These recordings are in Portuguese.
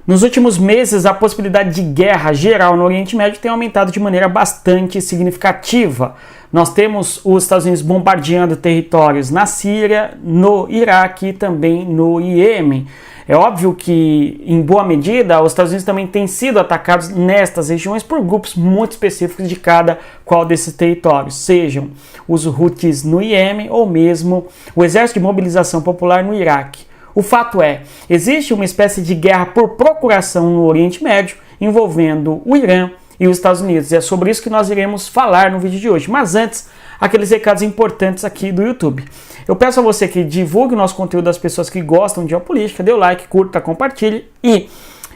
Nos últimos meses, a possibilidade de guerra geral no Oriente Médio tem aumentado de maneira bastante significativa. Nós temos os Estados Unidos bombardeando territórios na Síria, no Iraque e também no Iêmen. É óbvio que, em boa medida, os Estados Unidos também têm sido atacados nestas regiões por grupos muito específicos de cada qual desses territórios, sejam os Houthis no Iêmen ou mesmo o Exército de Mobilização Popular no Iraque. O fato é, existe uma espécie de guerra por procuração no Oriente Médio envolvendo o Irã e os Estados Unidos. E é sobre isso que nós iremos falar no vídeo de hoje. Mas antes, aqueles recados importantes aqui do YouTube. Eu peço a você que divulgue o nosso conteúdo das pessoas que gostam de geopolítica, dê o like, curta, compartilhe e,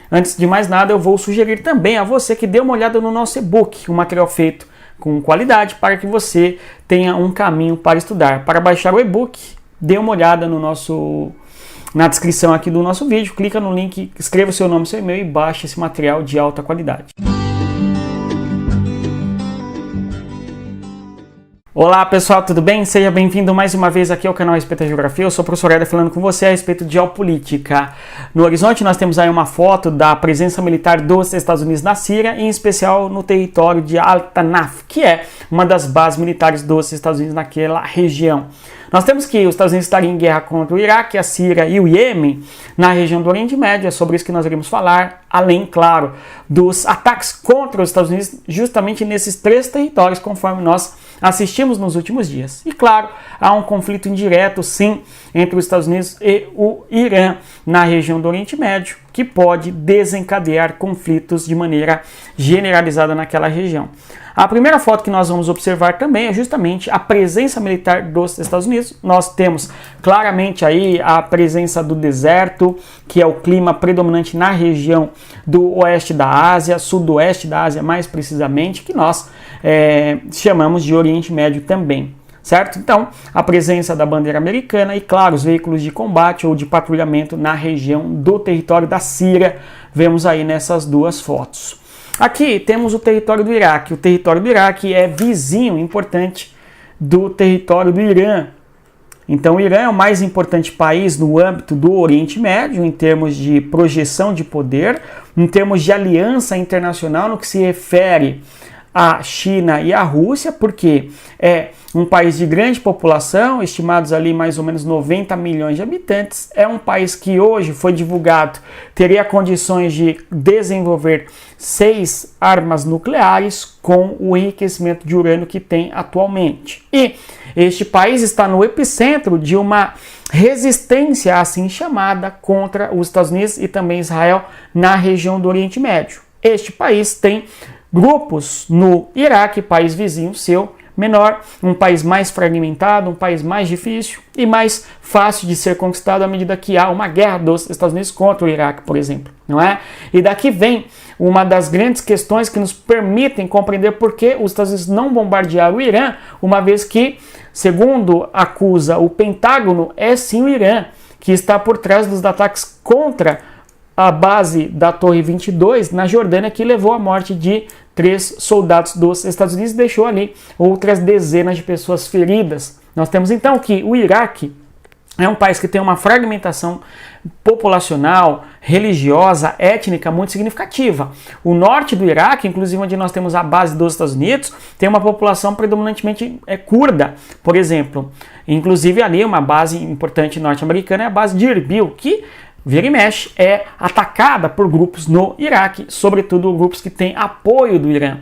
antes de mais nada, eu vou sugerir também a você que dê uma olhada no nosso e-book, um material feito com qualidade para que você tenha um caminho para estudar. Para baixar o e-book, dê uma olhada na descrição aqui do nosso vídeo, clica no link, escreva o seu nome e seu e-mail e baixe esse material de alta qualidade. Olá pessoal, tudo bem? Seja bem-vindo mais uma vez aqui ao canal Respeito à Geografia. Eu sou o professor Éder falando com você a respeito de geopolítica. No horizonte nós temos aí uma foto da presença militar dos Estados Unidos na Síria, em especial no território de Al-Tanaf, que é uma das bases militares dos Estados Unidos naquela região. Nós temos que os Estados Unidos estariam em guerra contra o Iraque, a Síria e o Iêmen na região do Oriente Médio. É sobre isso que nós iremos falar, além, claro, dos ataques contra os Estados Unidos justamente nesses três territórios, conforme nós assistimos nos últimos dias. E, claro, há um conflito indireto, sim, entre os Estados Unidos e o Irã na região do Oriente Médio, que pode desencadear conflitos de maneira generalizada naquela região. A primeira foto que nós vamos observar também é justamente a presença militar dos Estados Unidos. Nós temos claramente aí a presença do deserto, que é o clima predominante na região do oeste da Ásia, sudoeste da Ásia mais precisamente, que nós chamamos de Oriente Médio também. Certo? Então, a presença da bandeira americana e, claro, os veículos de combate ou de patrulhamento na região do território da Síria, vemos aí nessas duas fotos. Aqui temos o território do Iraque. O território do Iraque é vizinho importante do território do Irã. Então, o Irã é o mais importante país no âmbito do Oriente Médio, em termos de projeção de poder, em termos de aliança internacional no que se refere à China e à Rússia, porque é um país de grande população, estimados ali mais ou menos 90 milhões de habitantes. É um país que hoje foi divulgado, teria condições de desenvolver 6 armas nucleares com o enriquecimento de urânio que tem atualmente. E este país está no epicentro de uma resistência assim chamada contra os Estados Unidos e também Israel na região do Oriente Médio. Este país tem grupos no Iraque, país vizinho seu, menor, um país mais fragmentado, um país mais difícil e mais fácil de ser conquistado à medida que há uma guerra dos Estados Unidos contra o Iraque, por exemplo, não é? E daqui vem uma das grandes questões que nos permitem compreender por que os Estados Unidos não bombardearam o Irã, uma vez que, segundo acusa o Pentágono, é sim o Irã que está por trás dos ataques contra a base da Torre 22 na Jordânia, que levou à morte de 3 soldados dos Estados Unidos e deixou ali outras dezenas de pessoas feridas. Nós temos então que o Iraque é um país que tem uma fragmentação populacional, religiosa, étnica muito significativa. O norte do Iraque, inclusive onde nós temos a base dos Estados Unidos, tem uma população predominantemente curda, por exemplo. Inclusive ali uma base importante norte-americana é a base de Erbil, que vira e mexe, é atacada por grupos no Iraque, sobretudo grupos que têm apoio do Irã.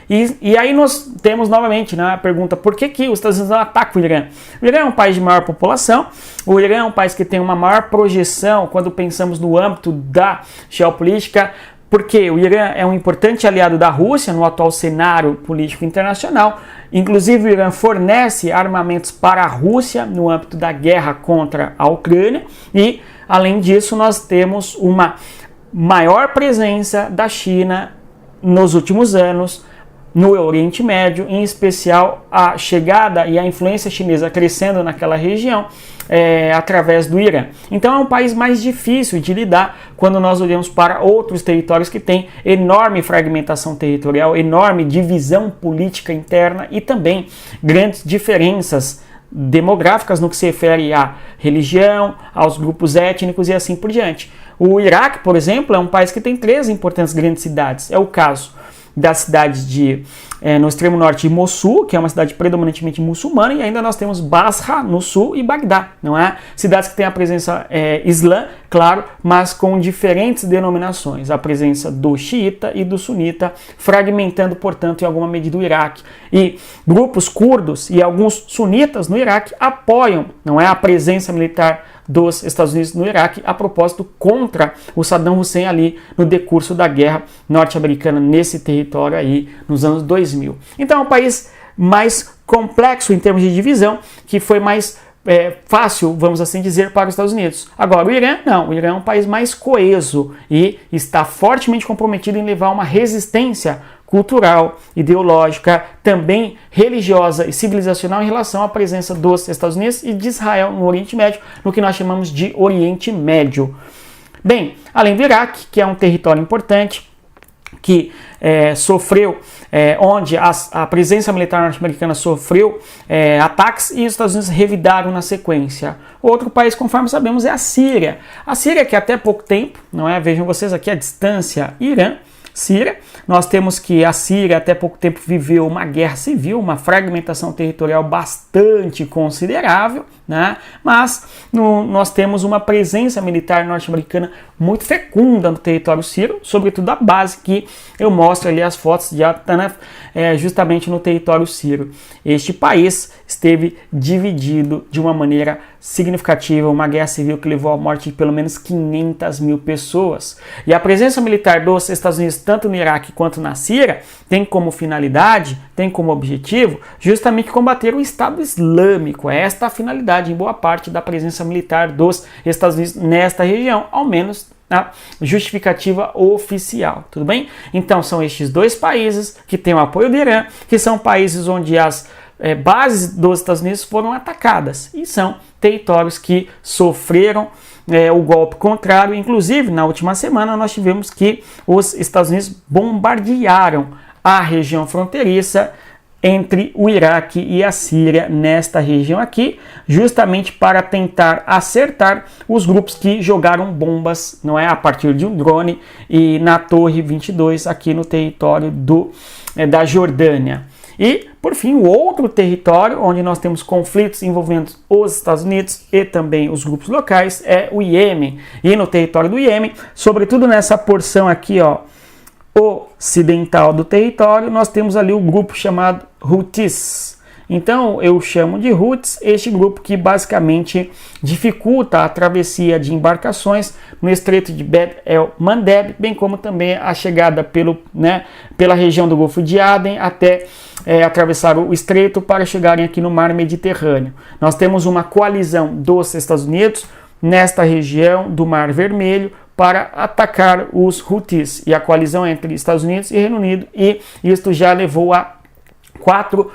E aí nós temos novamente a pergunta, por que os Estados Unidos não atacam o Irã? O Irã é um país de maior população, o Irã é um país que tem uma maior projeção quando pensamos no âmbito da geopolítica, porque o Irã é um importante aliado da Rússia no atual cenário político internacional. Inclusive, o Irã fornece armamentos para a Rússia no âmbito da guerra contra a Ucrânia e, além disso, nós temos uma maior presença da China nos últimos anos no Oriente Médio, em especial a chegada e a influência chinesa crescendo naquela região através do Irã. Então é um país mais difícil de lidar quando nós olhamos para outros territórios que têm enorme fragmentação territorial, enorme divisão política interna e também grandes diferenças demográficas no que se refere à religião, aos grupos étnicos e assim por diante. O Iraque, por exemplo, é um país que tem 3 importantes grandes cidades. É o caso da cidade no extremo norte de Mossul, que é uma cidade predominantemente muçulmana, e ainda nós temos Basra no sul e Bagdá, não é? Cidades que têm a presença islã, claro, mas com diferentes denominações, a presença do xiita e do sunita, fragmentando, portanto, em alguma medida o Iraque. E grupos curdos e alguns sunitas no Iraque apoiam, não é, a presença militar dos Estados Unidos no Iraque, a propósito, contra o Saddam Hussein ali no decurso da guerra norte-americana nesse território aí nos anos 2000. Então é um país mais complexo em termos de divisão, que foi mais fácil, vamos assim dizer, para os Estados Unidos. Agora, o Irã, não. O Irã é um país mais coeso e está fortemente comprometido em levar uma resistência cultural, ideológica, também religiosa e civilizacional em relação à presença dos Estados Unidos e de Israel no Oriente Médio, no que nós chamamos de Oriente Médio. Bem, além do Iraque, que é um território importante, que sofreu, onde a presença militar norte-americana sofreu ataques e os Estados Unidos revidaram na sequência. Outro país, conforme sabemos, é a Síria. A Síria, que até pouco tempo, não é? Vejam vocês aqui a distância Irã, Síria. Nós temos que a Síria até pouco tempo viveu uma guerra civil, uma fragmentação territorial bastante considerável, né? Mas nós temos uma presença militar norte-americana muito fecunda no território sírio, sobretudo a base que eu mostro ali as fotos de Al-Tanaf, justamente no território sírio. Este país esteve dividido de uma maneira significativa, uma guerra civil que levou à morte de pelo menos 500 mil pessoas. E a presença militar dos Estados Unidos, tanto no Iraque quanto na Síria, tem como finalidade, tem como objetivo, justamente combater o Estado Islâmico. É esta a finalidade, em boa parte, da presença militar dos Estados Unidos nesta região, ao menos a justificativa oficial, tudo bem? Então são estes 2 países que têm o apoio do Irã, que são países onde as bases dos Estados Unidos foram atacadas e são territórios que sofreram o golpe contrário. Inclusive, na última semana nós tivemos que os Estados Unidos bombardearam a região fronteiriça entre o Iraque e a Síria, nesta região aqui, justamente para tentar acertar os grupos que jogaram bombas, não é, a partir de um drone e na Torre 22 aqui no território da Jordânia. E, por fim, o outro território onde nós temos conflitos envolvendo os Estados Unidos e também os grupos locais é o Iêmen. E no território do Iêmen, sobretudo nessa porção aqui, ó, ocidental do território, nós temos ali o grupo chamado Houthis. Então eu chamo de Houthis este grupo que basicamente dificulta a travessia de embarcações no estreito de Bab el-Mandeb, bem como também a chegada pela região do Golfo de Aden até atravessar o estreito para chegarem aqui no mar Mediterrâneo. Nós temos uma coalizão dos Estados Unidos nesta região do Mar Vermelho para atacar os Houthis, e a coalizão entre Estados Unidos e Reino Unido, e isto já levou a 4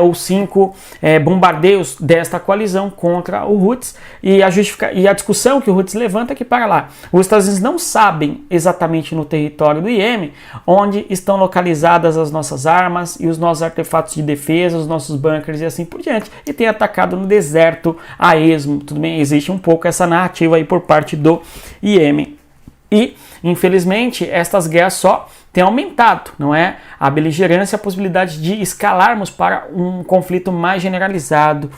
ou 5 bombardeios desta coalizão contra o Houthis, e a discussão que o Houthis levanta é que, para lá, os Estados Unidos não sabem exatamente no território do Iêmen onde estão localizadas as nossas armas e os nossos artefatos de defesa, os nossos bunkers e assim por diante, e tem atacado no deserto a esmo. Tudo bem, existe um pouco essa narrativa aí por parte do Iêmen. E, infelizmente, estas guerras só têm aumentado, não é? A beligerância, a possibilidade de escalarmos para um conflito mais generalizado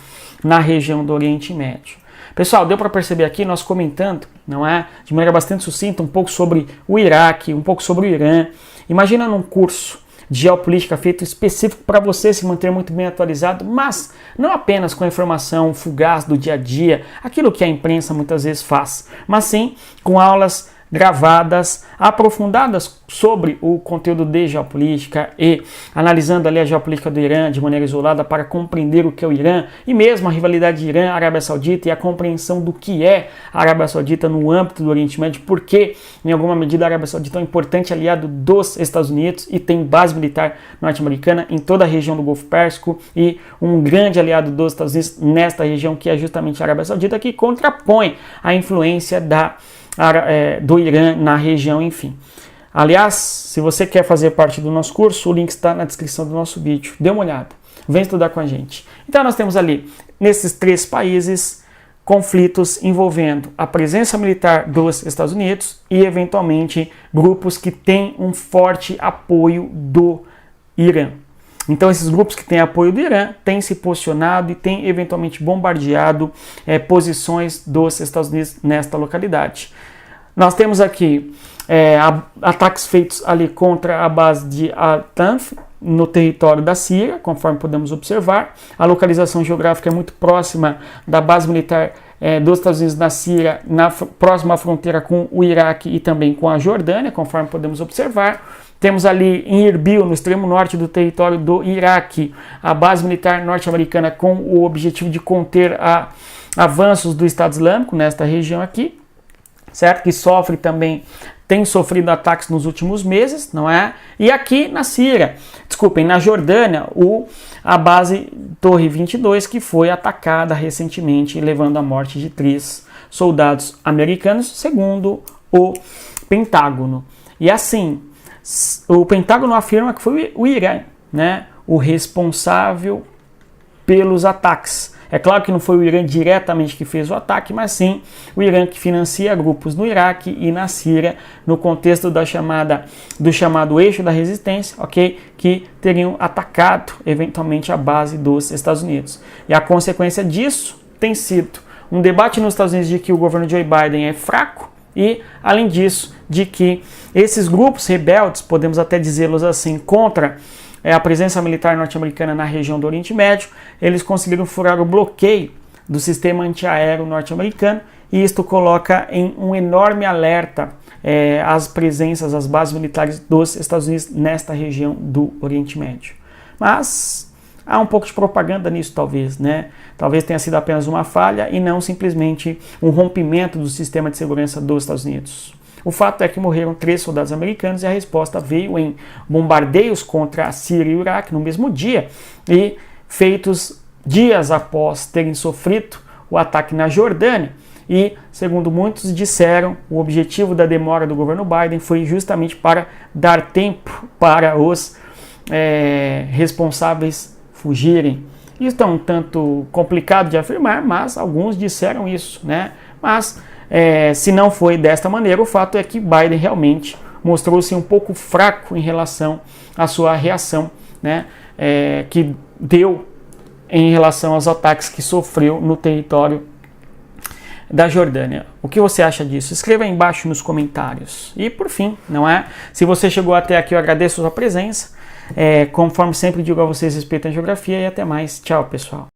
na região do Oriente Médio. Pessoal, deu para perceber aqui, nós comentando, não é? De maneira bastante sucinta, um pouco sobre o Iraque, um pouco sobre o Irã. Imagina num curso de geopolítica feito específico para você se manter muito bem atualizado, mas não apenas com a informação fugaz do dia a dia, aquilo que a imprensa muitas vezes faz, mas sim com aulas gravadas, aprofundadas sobre o conteúdo de geopolítica e analisando ali a geopolítica do Irã de maneira isolada para compreender o que é o Irã e mesmo a rivalidade de Irã-Arábia Saudita e a compreensão do que é a Arábia Saudita no âmbito do Oriente Médio, porque em alguma medida a Arábia Saudita é um importante aliado dos Estados Unidos e tem base militar norte-americana em toda a região do Golfo Pérsico e um grande aliado dos Estados Unidos nesta região que é justamente a Arábia Saudita, que contrapõe a influência do Irã na região, enfim. Aliás, se você quer fazer parte do nosso curso, o link está na descrição do nosso vídeo. Dê uma olhada, vem estudar com a gente. Então nós temos ali, nesses 3 países, conflitos envolvendo a presença militar dos Estados Unidos e, eventualmente, grupos que têm um forte apoio do Irã. Então, esses grupos que têm apoio do Irã têm se posicionado e têm, eventualmente, bombardeado posições dos Estados Unidos nesta localidade. Nós temos aqui ataques feitos ali contra a base de Al-Tanf, no território da Síria, conforme podemos observar. A localização geográfica é muito próxima da base militar dos Estados Unidos na Síria, próxima à fronteira com o Iraque e também com a Jordânia, conforme podemos observar. Temos ali em Erbil, no extremo norte do território do Iraque, a base militar norte-americana com o objetivo de conter avanços do Estado Islâmico nesta região aqui, certo? Que sofre também, tem sofrido ataques nos últimos meses, não é? E aqui na Síria, na Jordânia, a base Torre 22, que foi atacada recentemente, levando à morte de 3 soldados americanos, segundo o Pentágono. E assim, o Pentágono afirma que foi o Irã, né, o responsável pelos ataques. É claro que não foi o Irã diretamente que fez o ataque, mas sim o Irã que financia grupos no Iraque e na Síria, no contexto do chamado eixo da resistência, ok? Que teriam atacado eventualmente a base dos Estados Unidos. E a consequência disso tem sido um debate nos Estados Unidos de que o governo Joe Biden é fraco e, além disso, de que esses grupos rebeldes, podemos até dizê-los assim, contra a presença militar norte-americana na região do Oriente Médio, eles conseguiram furar o bloqueio do sistema antiaéreo norte-americano e isto coloca em um enorme alerta as bases militares dos Estados Unidos nesta região do Oriente Médio. Mas há um pouco de propaganda nisso, talvez, né? Talvez tenha sido apenas uma falha e não simplesmente um rompimento do sistema de segurança dos Estados Unidos. O fato é que morreram 3 soldados americanos e a resposta veio em bombardeios contra a Síria e o Iraque no mesmo dia e feitos dias após terem sofrido o ataque na Jordânia. E, segundo muitos disseram, o objetivo da demora do governo Biden foi justamente para dar tempo para os responsáveis fugirem. Isso é um tanto complicado de afirmar, mas alguns disseram isso, né? Mas se não foi desta maneira, o fato é que Biden realmente mostrou-se um pouco fraco em relação à sua reação, né, que deu em relação aos ataques que sofreu no território da Jordânia. O que você acha disso? Escreva aí embaixo nos comentários. E por fim, não é? Se você chegou até aqui, eu agradeço a sua presença. Conforme sempre digo a vocês, respeitem a geografia e até mais. Tchau, pessoal.